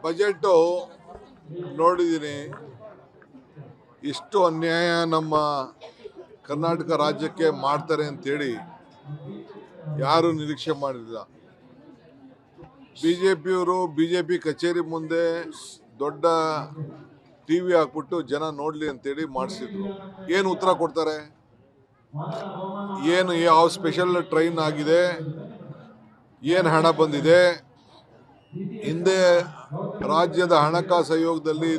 Budget ನೋಡಿದ್ದೀನಿ. ಇಷ್ಟು ಅನ್ಯಾಯ ನಮ್ಮ ಕರ್ನಾಟಕ ರಾಜ್ಯಕ್ಕೆ ಮಾಡ್ತಾರೆ ಅಂತೇಳಿ ಯಾರು ನಿರೀಕ್ಷೆ ಮಾಡಿಲ್ಲ. ಬಿಜೆಪಿಯವರು ಬಿಜೆಪಿ ಕಚೇರಿ ಮುಂದೆ ದೊಡ್ಡ ಟಿವಿ ಹಾಕ್ಬಿಟ್ಟು ಜನ ನೋಡ್ಲಿ ಅಂತೇಳಿ ಮಾಡಿಸಿದ್ರು. ಏನು ಉತ್ತರ ಕೊಡ್ತಾರೆ? ಏನು ಯಾವ ಸ್ಪೆಷಲ್ ಟ್ರೈನ್ ಆಗಿದೆ, ಏನು ಹಣ ಬಂದಿದೆ, ಹಿಂದೆ ರಾಜ್ಯದ ಹಣಕಾಸು ಆಯೋಗದಲ್ಲಿ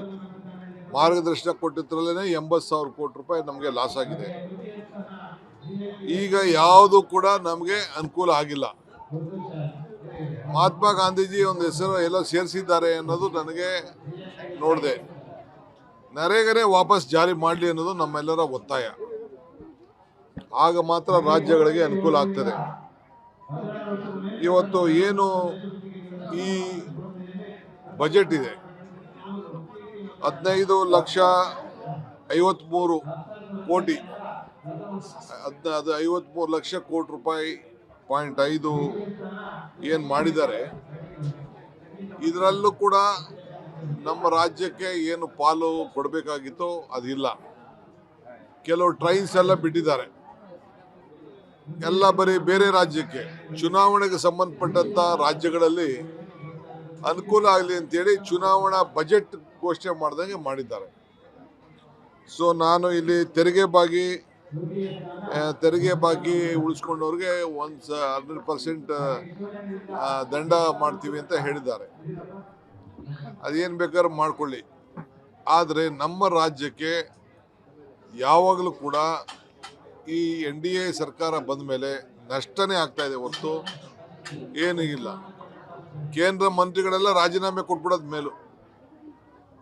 ಮಾರ್ಗದರ್ಶನ ಕೊಟ್ಟಿದ್ರಲ್ಲೇ 80,000 ಕೋಟಿ ರೂಪಾಯಿ ನಮಗೆ ಲಾಸ್ ಆಗಿದೆ. ಈಗ ಯಾವುದು ಕೂಡ ನಮಗೆ ಅನುಕೂಲ ಆಗಿಲ್ಲ. ಮಹಾತ್ಮ ಗಾಂಧೀಜಿ ಒಂದು ಹೆಸರು ಎಲ್ಲ ಸೇರಿಸಿದ್ದಾರೆ ಅನ್ನೋದು ನನಗೆ ನೋಡಿದೆ. ನರೇಗಾನೇ ವಾಪಸ್ ಜಾರಿ ಮಾಡಲಿ ಅನ್ನೋದು ನಮ್ಮೆಲ್ಲರ ಒತ್ತಾಯ. ಆಗ ಮಾತ್ರ ರಾಜ್ಯಗಳಿಗೆ ಅನುಕೂಲ ಆಗ್ತದೆ. ಇವತ್ತು ಏನು ಈ ಬಜೆಟ್ ಇದೆ, 15,53,00,000 ಕೋಟಿ, 53,00,000 ಕೋಟಿ ರೂಪಾಯಿ .5 ಏನು ಮಾಡಿದ್ದಾರೆ. ಇದರಲ್ಲೂ ಕೂಡ ನಮ್ಮ ರಾಜ್ಯಕ್ಕೆ ಏನು ಪಾಲು ಕೊಡಬೇಕಾಗಿತ್ತೋ ಅದಿಲ್ಲ. ಕೆಲವು ಟ್ರೈನ್ಸ್ ಎಲ್ಲ ಬಿಟ್ಟಿದ್ದಾರೆ, ಎಲ್ಲ ಬರೀ ಬೇರೆ ರಾಜ್ಯಕ್ಕೆ, ಚುನಾವಣೆಗೆ ಸಂಬಂಧಪಟ್ಟಂತ ರಾಜ್ಯಗಳಲ್ಲಿ ಅನುಕೂಲ ಆಗಲಿ ಅಂತೇಳಿ ಚುನಾವಣಾ ಬಜೆಟ್ ಘೋಷಣೆ ಮಾಡ್ದಂಗೆ ಮಾಡಿದ್ದಾರೆ. ಸೊ ನಾನು ಇಲ್ಲಿ ತೆರಿಗೆ ಬಾಕಿ ಉಳಿಸ್ಕೊಂಡವ್ರಿಗೆ 100% ದಂಡ ಮಾಡ್ತೀವಿ ಅಂತ ಹೇಳಿದ್ದಾರೆ. ಅದೇನು ಬೇಕಾದ್ರೂ ಮಾಡ್ಕೊಳ್ಳಿ, ಆದರೆ ನಮ್ಮ ರಾಜ್ಯಕ್ಕೆ ಯಾವಾಗಲೂ ಕೂಡ ಈ NDA ಸರ್ಕಾರ ಬಂದ ಮೇಲೆ ನಷ್ಟನೇ ಆಗ್ತಾ ಇದೆ ಹೊರತು ಏನೂ ಇಲ್ಲ. ಕೇಂದ್ರ ಮಂತ್ರಿಗಳೆಲ್ಲ ರಾಜೀನಾಮೆ ಕೊಟ್ಬಿಡೋದು ಮೇಲು.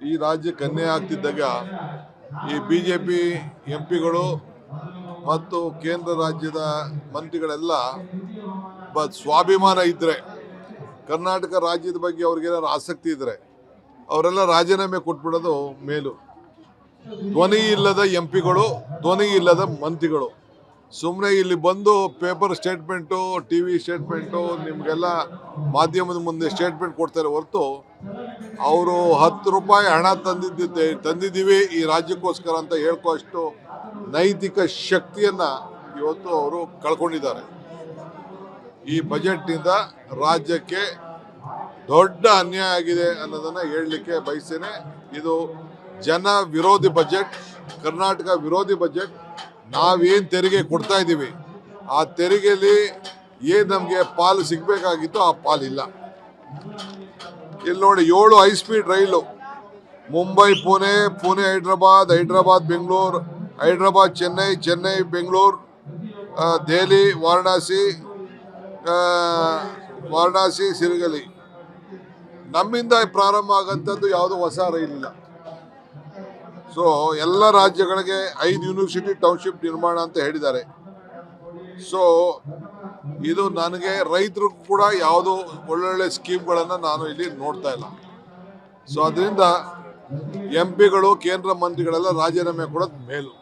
ಈ ರಾಜ್ಯಕ್ಕೆ ಅನ್ಯಾಯ ಆಗ್ತಿದ್ದಾಗ ಈ ಬಿಜೆಪಿ MP ಮತ್ತು ಕೇಂದ್ರ ರಾಜ್ಯದ ಮಂತ್ರಿಗಳೆಲ್ಲ ಸ್ವಾಭಿಮಾನ ಇದ್ದರೆ, ಕರ್ನಾಟಕ ರಾಜ್ಯದ ಬಗ್ಗೆ ಅವ್ರಿಗೇನಾದ್ರು ಆಸಕ್ತಿ ಇದ್ದರೆ ಅವರೆಲ್ಲ ರಾಜೀನಾಮೆ ಕೊಟ್ಬಿಡೋದು ಮೇಲು. ಧ್ವನಿ ಇಲ್ಲದ MP, ಧ್ವನಿ ಇಲ್ಲದ ಮಂತ್ರಿಗಳು ಸುಮ್ಮನೆ ಇಲ್ಲಿ ಬಂದು ಪೇಪರ್ ಸ್ಟೇಟ್ಮೆಂಟು, TV ಸ್ಟೇಟ್ಮೆಂಟು, ನಿಮಗೆಲ್ಲ ಮಾಧ್ಯಮದ ಮುಂದೆ ಸ್ಟೇಟ್ಮೆಂಟ್ ಕೊಡ್ತಾರೆ ಹೊರತು ಅವರು 10 ರೂಪಾಯಿ ಹಣ ತಂದಿದ್ದೀವಿ ಈ ರಾಜ್ಯಕ್ಕೋಸ್ಕರ ಅಂತ ಹೇಳ್ಕೋಷ್ಟು ನೈತಿಕ ಶಕ್ತಿಯನ್ನು ಇವತ್ತು ಅವರು ಕಳ್ಕೊಂಡಿದ್ದಾರೆ. ಈ ಬಜೆಟ್ನಿಂದ ರಾಜ್ಯಕ್ಕೆ ದೊಡ್ಡ ಅನ್ಯಾಯ ಆಗಿದೆ ಅನ್ನೋದನ್ನು ಹೇಳಲಿಕ್ಕೆ ಬಯಸ್ತೇನೆ. ಇದು ಜನ ವಿರೋಧಿ ಬಜೆಟ್, ಕರ್ನಾಟಕ ವಿರೋಧಿ ಬಜೆಟ್. ನಾವೇನು ತೆರಿಗೆ ಕೊಡ್ತಾ ಇದ್ದೀವಿ ಆ ತೆರಿಗೆಯಲ್ಲಿ ಏನು ನಮಗೆ ಪಾಲು ಸಿಗಬೇಕಾಗಿತ್ತು ಆ ಪಾಲಿಲ್ಲ. ಇಲ್ಲಿ ನೋಡಿ, 7 ಹೈಸ್ಪೀಡ್ ರೈಲು, ಮುಂಬೈ ಪುಣೆ, ಪುಣೆ ಹೈದ್ರಾಬಾದ್, ಹೈದ್ರಾಬಾದ್ ಬೆಂಗಳೂರು, ಹೈದ್ರಾಬಾದ್ ಚೆನ್ನೈ, ಚೆನ್ನೈ ಬೆಂಗಳೂರು, ದೆಹಲಿ ವಾರಣಾಸಿ ಸಿರಿಗಲಿ. ನಮ್ಮಿಂದ ಪ್ರಾರಂಭ ಆಗಂಥದ್ದು ಯಾವುದೋ ಹೊಸ ರೈಲಿಲ್ಲ. ಸೊ ಎಲ್ಲ ರಾಜ್ಯಗಳಿಗೆ 5 ಯೂನಿವರ್ಸಿಟಿ ಟೌನ್ಶಿಪ್ ನಿರ್ಮಾಣ ಅಂತ ಹೇಳಿದ್ದಾರೆ. ಸೊ ಇದು ನನಗೆ ರೈತರಿಗೂ ಕೂಡ ಯಾವುದೋ ಒಳ್ಳೊಳ್ಳೆ ಸ್ಕೀಮ್ಗಳನ್ನು ನಾನು ಇಲ್ಲಿ ನೋಡ್ತಾ ಇಲ್ಲ. ಸೊ ಅದರಿಂದ MP ಕೇಂದ್ರ ಮಂತ್ರಿಗಳೆಲ್ಲ ರಾಜೀನಾಮೆ ಕೊಡೋದು ಮೇಲು.